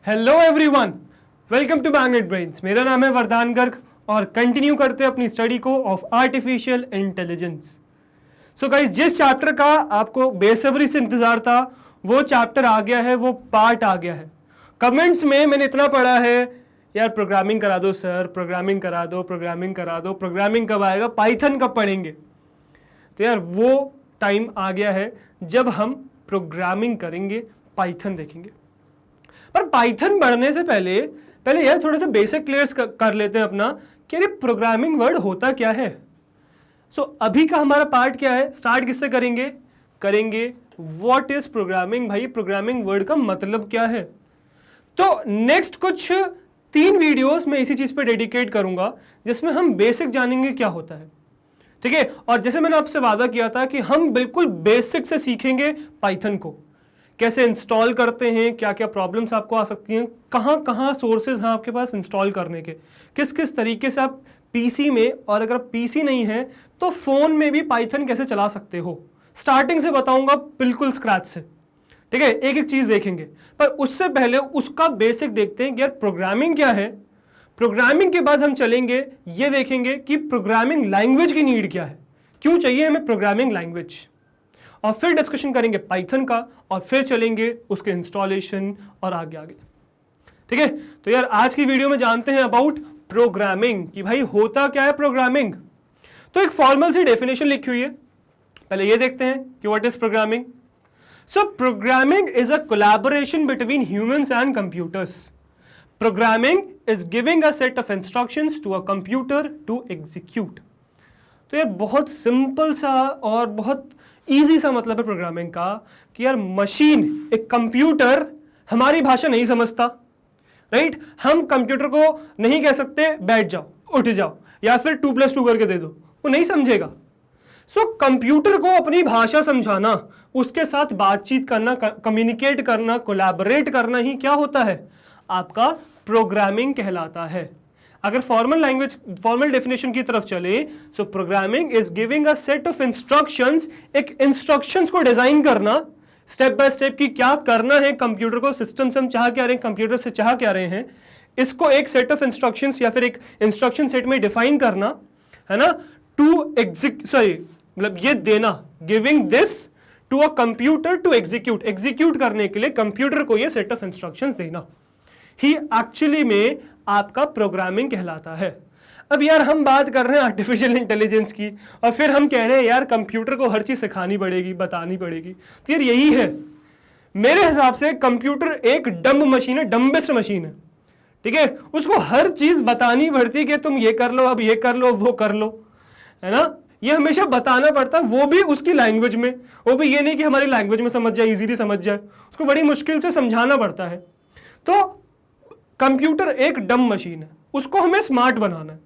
Hello everyone, welcome to Magnet Brains. मेरा नाम है वरदान गर्ग और कंटिन्यू करते हैं अपनी स्टडी को of artificial intelligence. So guys, जिस चैप्टर का आपको बेसब्री से इंतजार था वो चैप्टर आ गया है, वो पार्ट आ गया है। कमेंट्स में मैंने इतना पढ़ा है, यार प्रोग्रामिंग करा दो सर, प्रोग्रामिंग करा दो, प्रोग्रामिंग करा दो, प्रोग्रामिंग कब आएगा, पाइथन कब पढ़ेंगे। तो यार वो टाइम आ गया है जब हम प्रोग्रामिंग करेंगे, पाइथन देखेंगे। पर पाइथन बढ़ने से पहले यार थोड़ा सा बेसिक क्लियर कर लेते हैं अपना कि अरे प्रोग्रामिंग वर्ड होता क्या है। सो अभी का हमारा पार्ट क्या है, स्टार्ट किससे करेंगे व्हाट इज प्रोग्रामिंग। भाई प्रोग्रामिंग वर्ड का मतलब क्या है। तो नेक्स्ट कुछ 3 वीडियोस में इसी चीज पे डेडिकेट करूंगा जिसमें हम बेसिक जानेंगे क्या होता है, ठीक है। और जैसे मैंने आपसे वादा किया था कि हम बिल्कुल बेसिक से सीखेंगे पाइथन को, कैसे इंस्टॉल करते हैं, क्या क्या प्रॉब्लम्स आपको आ सकती हैं, कहाँ सोर्सेज हैं आपके पास इंस्टॉल करने के, किस किस तरीके से आप पीसी में, और अगर पीसी नहीं है तो फोन में भी पाइथन कैसे चला सकते हो, स्टार्टिंग से बताऊंगा बिल्कुल स्क्रैच से, ठीक है। एक एक चीज देखेंगे, पर उससे पहले उसका बेसिक देखते हैं कि यार प्रोग्रामिंग क्या है। प्रोग्रामिंग के बाद हम चलेंगे, ये देखेंगे कि प्रोग्रामिंग लैंग्वेज की नीड क्या है, क्यों चाहिए हमें प्रोग्रामिंग लैंग्वेज, और फिर डिस्कशन करेंगे पाइथन का, और फिर चलेंगे उसके इंस्टॉलेशन और आगे, ठीक है। तो यार आज की वीडियो में जानते हैं अबाउट प्रोग्रामिंग कि भाई होता क्या है प्रोग्रामिंग। तो एक फॉर्मल सी डेफिनेशन लिखी हुई है, पहले ये देखते हैं कि what is programming. So programming is a collaboration between humans and computers. Programming is giving a set of instructions to a computer to execute. तो यार बहुत सिंपल सा और बहुत इजी सा मतलब है प्रोग्रामिंग का कि यार मशीन, एक कंप्यूटर हमारी भाषा नहीं समझता, राइट। हम कंप्यूटर को नहीं कह सकते बैठ जाओ, उठ जाओ, या फिर 2+2 करके दे दो, वो नहीं समझेगा। सो कंप्यूटर को अपनी भाषा समझाना, उसके साथ बातचीत करना, कम्युनिकेट करना, कोलैबोरेट करना ही क्या होता है, आपका प्रोग्रामिंग कहलाता है। अगर फॉर्मल डेफिनेशन की तरफ चले, so programming is giving a set of instructions, एक इंस्ट्रक्शंस को डिजाइन करना स्टेप बाय स्टेप की क्या करना है कंप्यूटर को, सिस्टम से हम चाह क्या रहे हैं, कंप्यूटर से चाह क्या रहे हैं, इसको एक सेट ऑफ इंस्ट्रक्शंस या फिर एक इंस्ट्रक्शन सेट में डिफाइन करना है ना, मतलब ये देना, giving this to a computer to execute करने के लिए कंप्यूटर को ये सेट ऑफ इंस्ट्रक्शंस देना ही एक्चुअली में आपका प्रोग्रामिंग कहलाता है। अब यार हम बात कर रहे हैं आर्टिफिशियल इंटेलिजेंस की, और फिर हम कह रहे हैं यार कंप्यूटर को हर चीज सिखानी पड़ेगी, बतानी पड़ेगी। तो यार यही है, मेरे हिसाब से कंप्यूटर एक डम्ब मशीन है, डम्बेस्ट मशीन है, ठीक है। उसको हर चीज बतानी पड़ती है कि तुम ये कर लो, अब ये कर लो, वो कर लो, है ना। ये हमेशा बताना पड़ता है, वो भी उसकी लैंग्वेज में, वो भी ये नहीं कि हमारी लैंग्वेज में समझ जाए, इजीली समझ जाए, उसको बड़ी मुश्किल से समझाना पड़ता है। तो कंप्यूटर एक डम मशीन है, उसको हमें स्मार्ट बनाना है।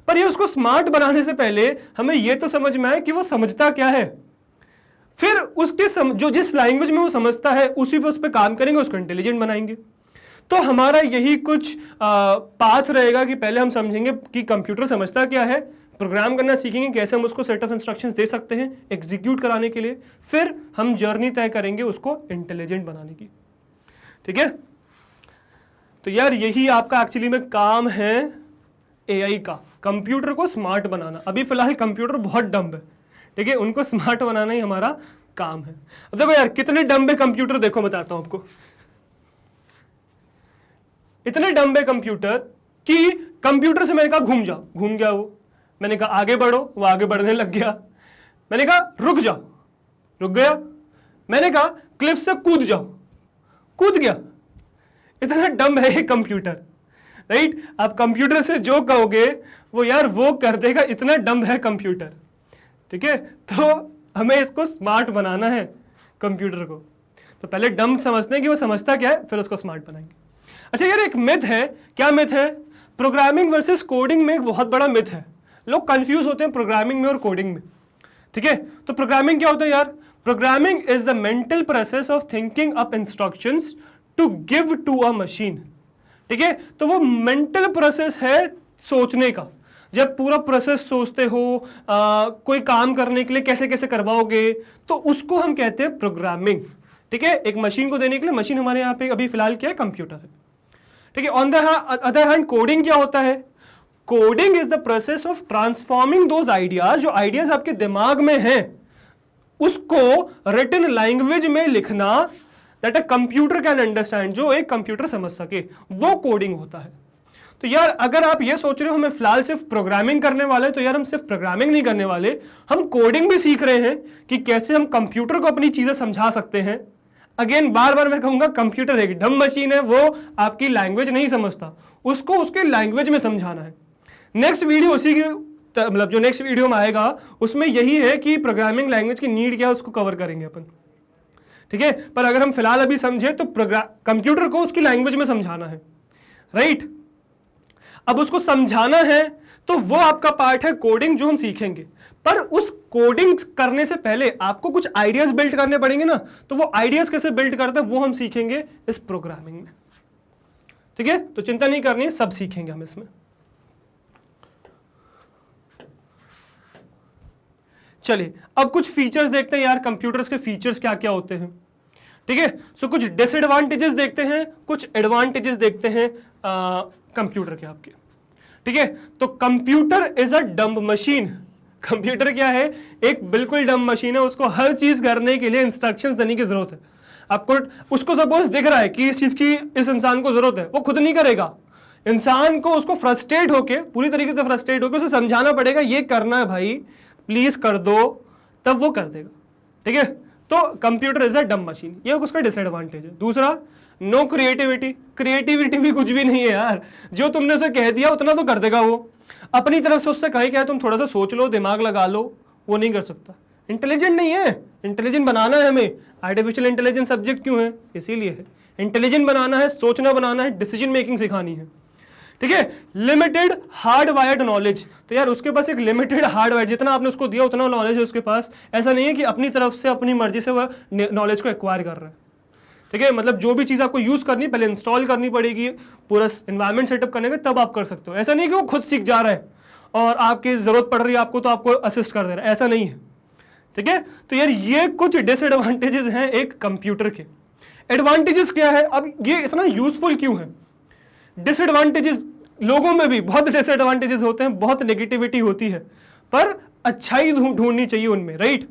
पर ये उसको स्मार्ट बनाने से पहले हमें ये तो समझ में आए कि वो समझता क्या है, फिर उसके जो जिस लैंग्वेज में वो समझता है उसी पे उस पर काम करेंगे, उसको इंटेलिजेंट बनाएंगे। तो हमारा यही कुछ पाथ रहेगा कि पहले हम समझेंगे कि कंप्यूटर समझता क्या है, प्रोग्राम करना सीखेंगे, कैसे हम उसको सेट ऑफ इंस्ट्रक्शंस दे सकते हैं एग्जीक्यूट कराने के लिए, फिर हम जर्नी तय करेंगे उसको इंटेलिजेंट बनाने की, ठीक है। तो यार यही आपका एक्चुअली में काम है एआई का, कंप्यूटर को स्मार्ट बनाना। अभी फिलहाल कंप्यूटर बहुत डम्ब है, ठीक है, उनको स्मार्ट बनाना ही हमारा काम है। अब देखो यार कितने डम्ब है कंप्यूटर, देखो बताता हूं आपको। इतने डम्ब है कंप्यूटर कि कंप्यूटर से मैंने कहा घूम जाओ, घूम गया वो। मैंने कहा आगे बढ़ो, वो आगे बढ़ने लग गया। मैंने कहा रुक जाओ, रुक गया। मैंने कहा क्लिफ से कूद जाओ, कूद गया। इतना डम्ब है ये कंप्यूटर, राइट। आप कंप्यूटर से जो कहोगे वो यार वो कर देगा, इतना डम्ब है कंप्यूटर, ठीक है। तो हमें इसको स्मार्ट बनाना है कंप्यूटर को। तो पहले डम्ब समझते हैं कि वो समझता क्या है, फिर उसको स्मार्ट बनाएंगे। अच्छा यार एक मिथ है, क्या मिथ है, प्रोग्रामिंग वर्सेस कोडिंग में एक बहुत बड़ा मिथ है। लोग कंफ्यूज होते हैं प्रोग्रामिंग में और कोडिंग में, ठीक है। तो प्रोग्रामिंग क्या होता है यार, programming is the mental process of thinking up instructions to give to a machine, ठीक है। तो वो मेंटल प्रोसेस है सोचने का, जब पूरा प्रोसेस सोचते हो कोई काम करने के लिए कैसे कैसे करवाओगे, तो उसको हम कहते हैं प्रोग्रामिंग, ठीक है। एक मशीन को देने के लिए, मशीन हमारे यहाँ पे अभी फिलहाल क्या है, कंप्यूटर है। ठीक है। On the other hand coding क्या होता है? Coding is the process of transforming those ideas, जो आइडियाज आपके दिमाग में हैं उसको रिटन लैंग्वेज में लिखना that a computer can understand, जो एक कंप्यूटर समझ सके, वो कोडिंग होता है। तो यार अगर आप ये सोच रहे हो हमें फिलहाल सिर्फ प्रोग्रामिंग करने वाले, तो यार हम सिर्फ प्रोग्रामिंग नहीं करने वाले, हम कोडिंग भी सीख रहे हैं कि कैसे हम कंप्यूटर को अपनी चीजें समझा सकते हैं। अगेन बार बार मैं कहूंगा कंप्यूटर एक डम मशीन है, वो आपकी लैंग्वेज नहीं समझता, उसको उसके लैंग्वेज में समझाना है। नेक्स्ट वीडियो उसी की मतलब जो नेक्स्ट वीडियो में आएगा उसमें यही है कि प्रोग्रामिंग लैंग्वेज की नीड क्या है, उसको कवर करेंगे अपन, ठीक है। पर अगर हम फिलहाल अभी समझे तो कंप्यूटर को उसकी लैंग्वेज में समझाना है, राइट। अब उसको समझाना है तो वो आपका पार्ट है कोडिंग जो हम सीखेंगे। पर उस कोडिंग करने से पहले आपको कुछ आइडियाज बिल्ड करने पड़ेंगे ना, तो वो आइडियाज कैसे बिल्ड करते हैं वो हम सीखेंगे इस प्रोग्रामिंग में, ठीक है। तो चिंता नहीं करनी है, सब सीखेंगे हम इसमें। चलिए अब कुछ फीचर्स देखते हैं यार, कंप्यूटर्स के फीचर्स क्या क्या होते हैं, ठीक है। सो कुछ डिसएडवांटेजेस देखते हैं, कुछ एडवांटेजेस देखते हैं कंप्यूटर के आपके, ठीक है। तो computer is a dumb machine. Computer क्या है? एक बिल्कुल डम्ब मशीन है, उसको हर चीज करने के लिए इंस्ट्रक्शंस देने की जरूरत है आपको। उसको सपोज दिख रहा है कि इस चीज की इस इंसान को जरूरत है, वो खुद नहीं करेगा। इंसान को उसको फ्रस्ट्रेट होके, पूरी तरीके से फ्रस्ट्रेट होके उसे समझाना पड़ेगा ये करना है भाई, प्लीज कर दो, तब वो कर देगा, ठीक है। तो computer is a dumb machine, ये उसका डिसएडवांटेज है। दूसरा, नो क्रिएटिविटी। क्रिएटिविटी भी कुछ भी नहीं है यार, जो तुमने उसे कह दिया उतना तो कर देगा वो, अपनी तरफ से उससे कहे क्या तुम थोड़ा सा सोच लो, दिमाग लगा लो, वो नहीं कर सकता। इंटेलिजेंट नहीं है, इंटेलिजेंट बनाना है हमें। आर्टिफिशियल इंटेलिजेंस सब्जेक्ट क्यों है? इसीलिए है, इंटेलिजेंट बनाना है, सोचना बनाना है, डिसीजन मेकिंग सिखानी है, ठीक है। Limited hard wired knowledge. तो यार उसके पास एक लिमिटेड हार्ड वायर्ड, जितना आपने उसको दिया उतना नॉलेज है उसके पास। ऐसा नहीं है कि अपनी तरफ से अपनी मर्जी से वह नॉलेज को एक्वायर कर रहा है, ठीक है। मतलब जो भी चीज आपको यूज करनी पहले इंस्टॉल करनी पड़ेगी, पूरा एनवायरमेंट सेटअप करने के तब आप कर सकते हो। ऐसा नहीं कि वो खुद सीख जा रहा है और आपकी जरूरत पड़ रही है आपको तो आपको असिस्ट कर दे रहा है, ऐसा नहीं है, ठीक है। तो यार ये कुछ डिसएडवांटेजेस हैं एक कंप्यूटर के। एडवांटेजेस क्या है? अब ये इतना यूजफुल क्यों है? डिसएडवांटेजेस लोगों में भी बहुत डिसएडवांटेजेस होते हैं, बहुत नेगेटिविटी होती है, पर अच्छाई ढूंढनी चाहिए उनमें, राइट।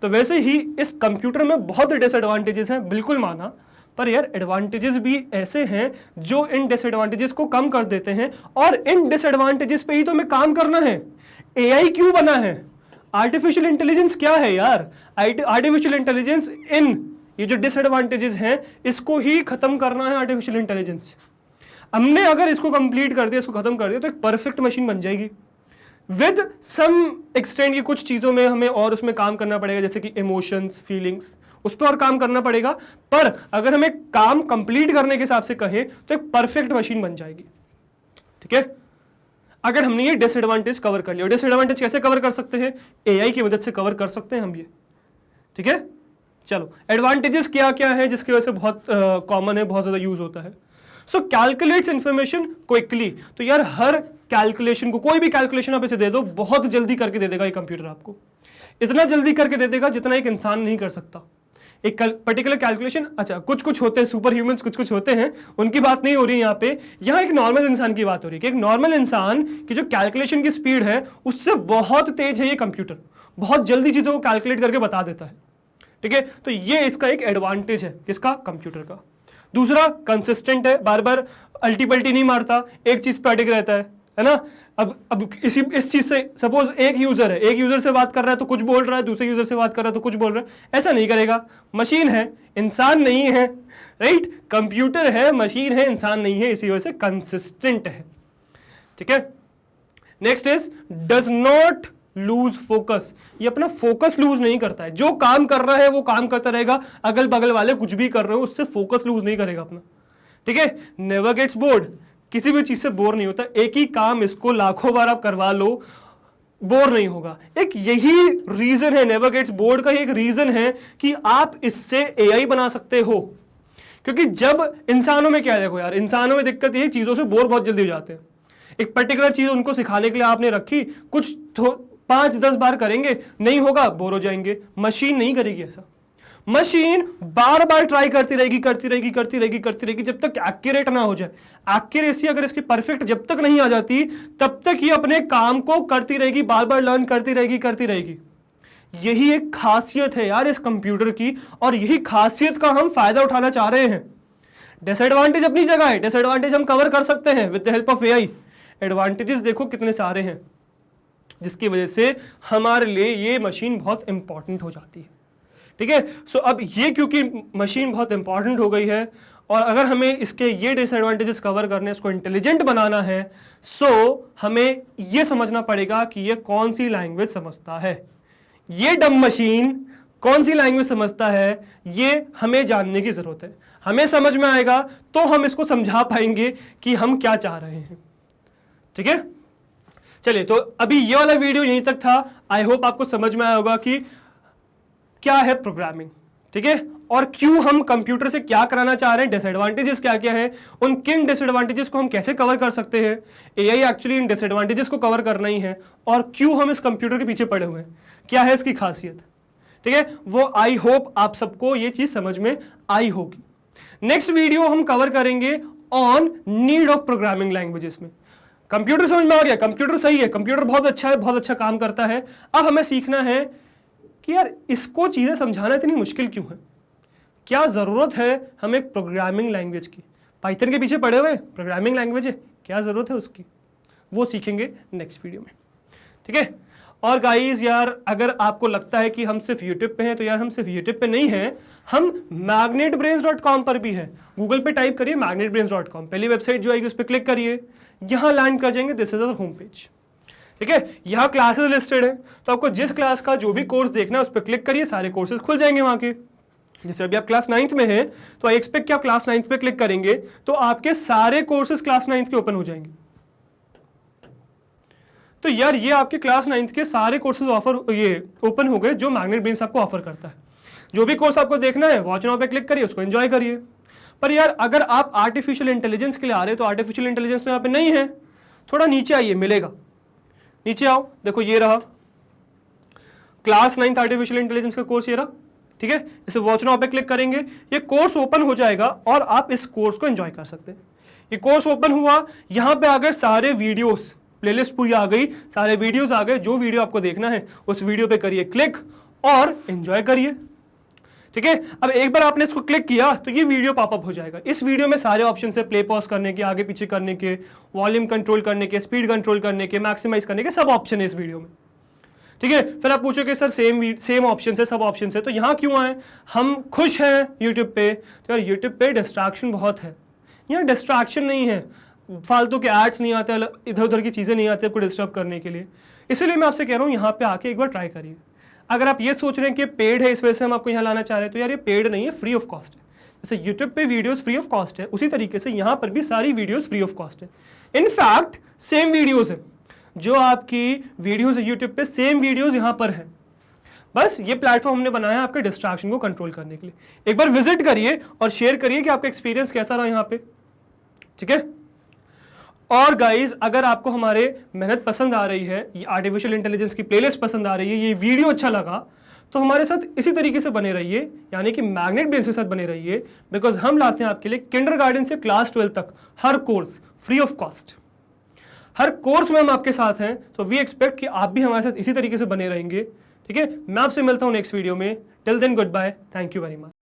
तो वैसे ही इस कंप्यूटर में बहुत डिसएडवांटेजेस हैं, बिल्कुल माना, पर यार एडवांटेजेस भी ऐसे हैं जो इन डिसएडवांटेजेस को कम कर देते हैं, और इन डिसएडवांटेजेस पे ही तो हमें काम करना है। एआई क्यों बना है? आर्टिफिशियल इंटेलिजेंस क्या है यार? आर्टिफिशियल इंटेलिजेंस इन ये जो डिसएडवांटेजेस हैं इसको ही खत्म करना है। आर्टिफिशियल इंटेलिजेंस हमने अगर इसको कंप्लीट कर दिया, इसको खत्म कर दिया, तो एक परफेक्ट मशीन बन जाएगी। विद सम एक्सटेंड की कुछ चीजों में हमें और उसमें काम करना पड़ेगा, जैसे कि इमोशंस, फीलिंग्स, उस पर और काम करना पड़ेगा। पर अगर हमें काम कंप्लीट करने के हिसाब से कहें तो एक परफेक्ट मशीन बन जाएगी, ठीक है। अगर हमने ये डिसएडवांटेज कवर कर लिया, डिसएडवांटेज कैसे कवर कर सकते हैं? एआई की मदद से कवर कर सकते हैं हम ये, ठीक है। चलो एडवांटेजेस क्या क्या है जिसकी वजह से बहुत कॉमन है, बहुत ज्यादा यूज होता है। सो कैलकुलेट्स इंफॉर्मेशन क्विकली। तो यार हर कैलकुलेशन को, कोई भी कैलकुलेशन आप इसे दे दो, बहुत जल्दी करके दे देगा ये कंप्यूटर आपको, इतना जल्दी करके दे देगा जितना एक इंसान नहीं कर सकता। एक पर्टिकुलर कैलकुलेशन, अच्छा कुछ कुछ होते हैं सुपर ह्यूमंस, कुछ कुछ होते हैं, उनकी बात नहीं हो रही है यहाँ पे, यहाँ एक नॉर्मल इंसान की बात हो रही है कि एक नॉर्मल इंसान की जो कैलकुलेशन की स्पीड है उससे बहुत तेज है ये कंप्यूटर, बहुत जल्दी चीजों को कैलकुलेट करके बता देता है, ठीक है। तो ये इसका एक एडवांटेज है, किसका? कंप्यूटर का। दूसरा, कंसिस्टेंट है, बार बार अल्टी पल्टी नहीं मारता, एक चीज पर अडिग रहता है ना। अब इस चीज से सपोज एक यूजर है, एक यूजर से बात कर रहा है तो कुछ बोल रहा है, दूसरे यूजर से बात कर रहा है तो कुछ बोल रहा है, ऐसा नहीं करेगा। मशीन है, इंसान नहीं है, राइट। कंप्यूटर है, मशीन है, इंसान नहीं है, इसी वजह से कंसिस्टेंट है, ठीक है। Next is does not lose focus. ये अपना फोकस लूज नहीं करता है, जो काम कर रहा है वो काम करता रहेगा, अगल बगल वाले कुछ भी कर रहे हो उससे फोकस लूज नहीं करेगा अपना, ठीक है। नेवर गेट्स बोर्ड, किसी भी चीज से बोर नहीं होता, एक ही काम इसको लाखों बार आप करवा लो, बोर नहीं होगा। एक यही रीजन है, नेवर गेट्स बोर्ड का एक रीजन है कि आप इससे एआई बना सकते हो। क्योंकि जब इंसानों में क्या है, देखो यार इंसानों में दिक्कत ये चीजों से बोर बहुत जल्दी हो जाते हैं। एक पर्टिकुलर चीज उनको सिखाने के लिए आपने रखी, कुछ 5-10 बार करेंगे, नहीं होगा, बोर हो जाएंगे। मशीन नहीं करेगी ऐसा। मशीन बार बार ट्राई करती रहेगी जब तक एक्यूरेट ना हो जाए। एक्यूरेसी अगर इसकी परफेक्ट जब तक नहीं आ जाती तब तक ये अपने काम को करती रहेगी, बार बार लर्न करती रहेगी। यही एक खासियत है यार इस कंप्यूटर की, और यही खासियत का हम फायदा उठाना चाह रहे हैं। डिसएडवांटेज अपनी जगह है, डिसएडवांटेज हम कवर कर सकते हैं with the help of AI. Advantages देखो कितने सारे हैं, जिसकी वजह से हमारे लिए ये मशीन बहुत इंपॉर्टेंट हो जाती है। ठीक है, सो अब ये क्योंकि मशीन बहुत इंपॉर्टेंट हो गई है, और अगर हमें इसके ये डिसएडवांटेजेस कवर करने, इसको इंटेलिजेंट बनाना है, सो हमें ये समझना पड़ेगा कि ये कौन सी लैंग्वेज समझता है, ये डम मशीन कौन सी लैंग्वेज समझता है, ये हमें जानने की जरूरत है। हमें समझ में आएगा तो हम इसको समझा पाएंगे कि हम क्या चाह रहे हैं। ठीक है, चलिए, तो अभी ये वाला वीडियो यहीं तक था। आई होप आपको समझ में आया होगा कि क्या है प्रोग्रामिंग, ठीक है, और क्यों हम कंप्यूटर से क्या कराना चाह रहे हैं, डिसएडवांटेजेस क्या क्या है, उन किन डिसएडवांटेजेस को हम कैसे कवर कर सकते हैं। एआई एक्चुअली इन डिसएडवांटेजेस को कवर करना ही है, और क्यों हम इस कंप्यूटर के पीछे पड़े हुए हैं, क्या है इसकी खासियत। ठीक है, वो आई होप आप सबको ये चीज समझ में आई होगी। नेक्स्ट वीडियो हम कवर करेंगे on need of programming languages में। कंप्यूटर समझ में आ गया, कंप्यूटर सही है, कंप्यूटर बहुत अच्छा है, बहुत अच्छा काम करता है। अब हमें सीखना है कि यार इसको चीजें समझाना इतनी मुश्किल क्यों है, क्या जरूरत है हमें प्रोग्रामिंग लैंग्वेज की। पाइथन के पीछे पड़े हुए प्रोग्रामिंग लैंग्वेज है, क्या जरूरत है उसकी, वो सीखेंगे नेक्स्ट वीडियो में। ठीक है, और गाइस यार अगर आपको लगता है कि हम सिर्फ यूट्यूब पे हैं, तो यार हम सिर्फ यूट्यूब पे नहीं हैं, हम magnetbrains.com पर भी है। गूगल पे टाइप करिए magnetbrains.com, पहली वेबसाइट जो आएगी उस पर क्लिक करिए, यहां लैंड कर जाएंगे, this is our home page. ठीक है, यहाँ क्लासेस लिस्टेड है, तो आपको जिस क्लास का जो भी कोर्स देखना है उस पर क्लिक करिए, सारे कोर्सेज खुल जाएंगे वहां के। जैसे अभी आप क्लास 9th में हैं, तो आई एक्सपेक्ट कि आप क्लास 9th पे क्लिक करेंगे तो आपके सारे कोर्सेज क्लास 9th के ओपन हो जाएंगे। तो यार ये आपके क्लास 9th के सारे कोर्सेज ऑफर ये ओपन हो गए जो मैग्नेटब्रेन्स आपको ऑफर करता है। जो भी कोर्स आपको देखना है वॉच नाउ पे क्लिक करिए, उसको एंजॉय करिए। पर यार अगर आप आर्टिफिशियल इंटेलिजेंस के लिए आ रहे हो तो आर्टिफिशियल इंटेलिजेंस तो यहाँ पे नहीं है, थोड़ा नीचे आइए, मिलेगा। नीचे आओ, देखो ये रहा क्लास 9th आर्टिफिशियल इंटेलिजेंस का कोर्स, ये रहा। ठीक है, इसे वॉच नाउ पे क्लिक करेंगे, ये कोर्स ओपन हो जाएगा और आप इस कोर्स को एंजॉय कर सकते हैं। ये कोर्स ओपन हुआ, यहाँ पे आ गए सारे वीडियोस, प्लेलिस्ट पूरी आ गई, सारे वीडियोस आ गए। जो वीडियो आपको देखना है उस वीडियो पे करिए क्लिक और एंजॉय करिए। ठीक है, अब एक बार आपने इसको क्लिक किया तो ये वीडियो पॉपअप हो जाएगा। इस वीडियो में सारे ऑप्शन है, प्ले पॉज करने के, आगे पीछे करने के, वॉल्यूम कंट्रोल करने के, स्पीड कंट्रोल करने के, मैक्सिमाइज करने के, सब ऑप्शन है इस वीडियो में। ठीक है, फिर आप पूछोगे सर सेम ऑप्शन है, सब ऑप्शन है, तो यहाँ क्यों आए, हम खुश हैं यूट्यूब पे। तो यार यूट्यूब पे डिस्ट्रैक्शन बहुत है, यहाँ डिस्ट्रैक्शन नहीं है, फालतू के एड्स नहीं आते, इधर उधर की चीज़ें नहीं आती आपको डिस्टर्ब करने के लिए। इसीलिए मैं आपसे कह रहा हूँ यहाँ पे आके एक बार ट्राई करिए। अगर आप ये सोच रहे हैं कि पेड है इस वजह से हम आपको यहाँ लाना चाह रहे हैं, तो यार ये पेड नहीं है, फ्री ऑफ कॉस्ट है। जैसे यूट्यूब पे वीडियोस फ्री ऑफ कॉस्ट है, उसी तरीके से यहाँ पर भी सारी वीडियोस फ्री ऑफ कॉस्ट है। इनफैक्ट सेम वीडियोस है, जो आपकी वीडियोस है यूट्यूब पे, सेम वीडियोस यहाँ पर है। बस ये प्लेटफॉर्म हमने बनाया है आपके डिस्ट्रैक्शन को कंट्रोल करने के लिए। एक बार विजिट करिए और शेयर करिए कि आपका एक्सपीरियंस कैसा रहा यहाँ पे। ठीक है, और गाइज अगर आपको हमारे मेहनत पसंद आ रही है, ये आर्टिफिशियल इंटेलिजेंस की प्लेलिस्ट पसंद आ रही है, ये वीडियो अच्छा लगा, तो हमारे साथ इसी तरीके से बने रहिए, यानी कि मैग्नेटब्रेन्स के साथ बने रहिए। बिकॉज हम लाते हैं आपके लिए किंडरगार्टन से क्लास 12 तक हर कोर्स फ्री ऑफ कॉस्ट। हर कोर्स में हम आपके साथ हैं, तो वी एक्सपेक्ट कि आप भी हमारे साथ इसी तरीके से बने रहेंगे। ठीक है, मैं आपसे मिलता हूँ नेक्स्ट वीडियो में। Till then good bye, thank you very much.